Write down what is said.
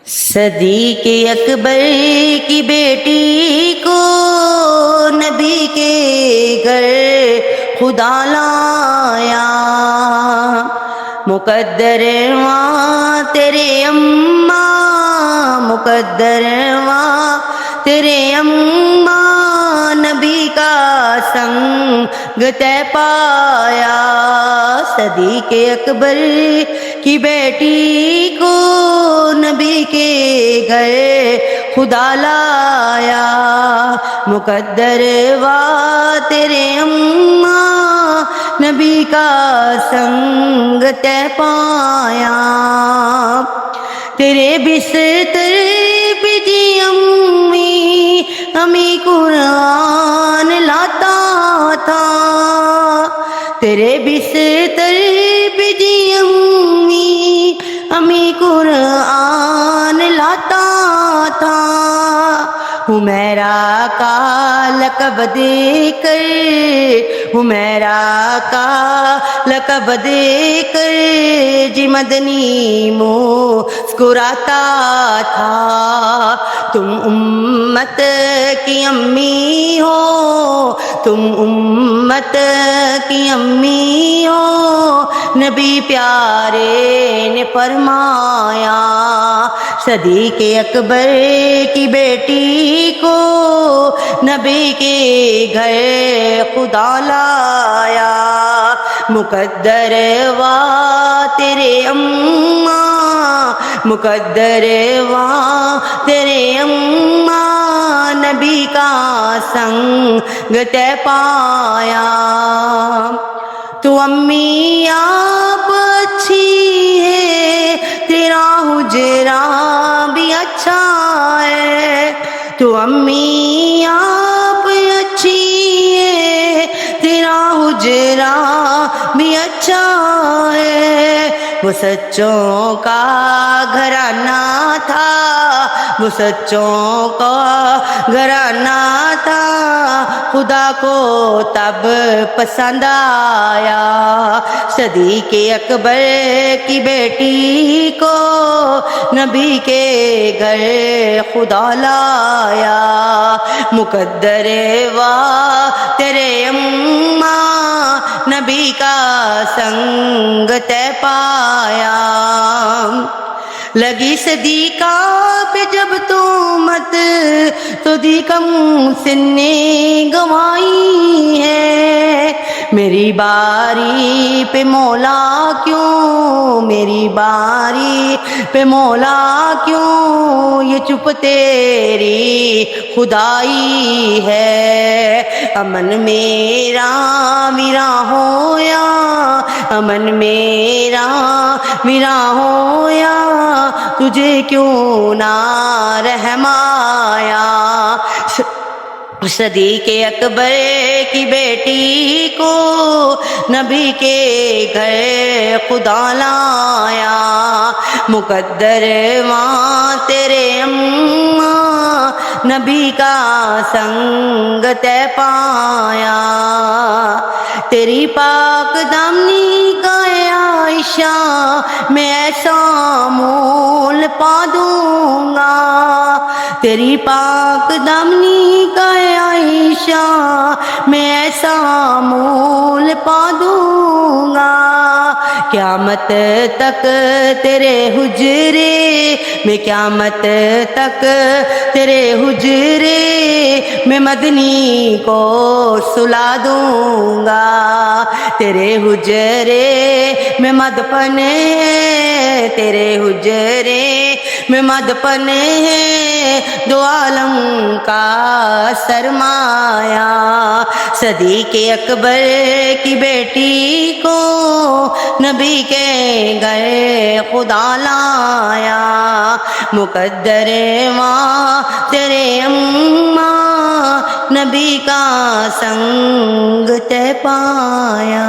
صدیق اکبر کی بیٹی کو نبی کے گھر خدا لایا، مقدر وہاں تیرے اماں، مقدر وہاں تیرے اماں، نبی کا سنگ تے پایا۔ صدیق اکبر کی بیٹی کو نبی کے گھر خدا لایا، مقدر وا تیرے اماں، نبی کا سنگ تے پایا۔ تیرے بستر پہ جی امی قرآن لاتا تھا، تیرے بستر پہ جی امی قرآن لاتا تھا۔ حمیرہ کا لقب دے کر، حمیرہ کا لقب دے کر جی مدنی مسکراتا تھا۔ تم امت کی امی ہو، تم امت کی امی ہو، نبی پیارے نے فرمایا۔ صدیق اکبر کی بیٹی کو نبی کے گھر خدا لایا، مقدر وا تیرے اماں، مقدر وا تیرے اماں، نبی کا سنگ تے پایا۔ تو امی آپ اچھی ہے، تیرا حجرہ بھی اچھا ہے، تو امی آپ اچھی ہے، تیرا حجرہ بھی اچھا ہے۔ وہ سچوں کا گھرانہ تھا، وہ سچوں کا گھرانہ تھا، خدا کو تب پسند آیا۔ صدیق اکبر کی بیٹی کو نبی کے گھر خدا لایا، مقدر وا تیرے اماں، نبی کا سنگ تے پایا۔ لگی صدیقہ پہ جب تہمت تو دی کم سن نے گنوائی ہے، میری باری پہ مولا کیوں، میری باری پہ مولا کیوں یہ چپ تیری خدائی ہے۔ امن میرا میرا ہویا، امن میرا میرا ہویا، تجھے کیوں نہ رحم آیا۔ صدیق اکبر کی بیٹی کو نبی کے گھر خدا لایا، مقدر وہاں تیرے اماں، نبی کا سنگ تے پایا۔ تیری پاک دامنی کا اے عائشہ میں ایسا مول پا دوں گا، تیری پاک دامنی کا اے عائشہ میں ایسا مول پا دوں گا۔ قیامت تک تیرے حجرے میں، قیامت تک تیرے حجرے میں مدنی کو سلا دوں گا، تیرے حجرے میں مدفن ہے، تیرے حجرے میں مدفن ہے دو عالم کا سرمایہ۔ صدیق اکبر کی بیٹی کو نبی کے گھر خدا لایا، مقدر وہاں تیرے اماں، نبی کا سنگ تے پایا۔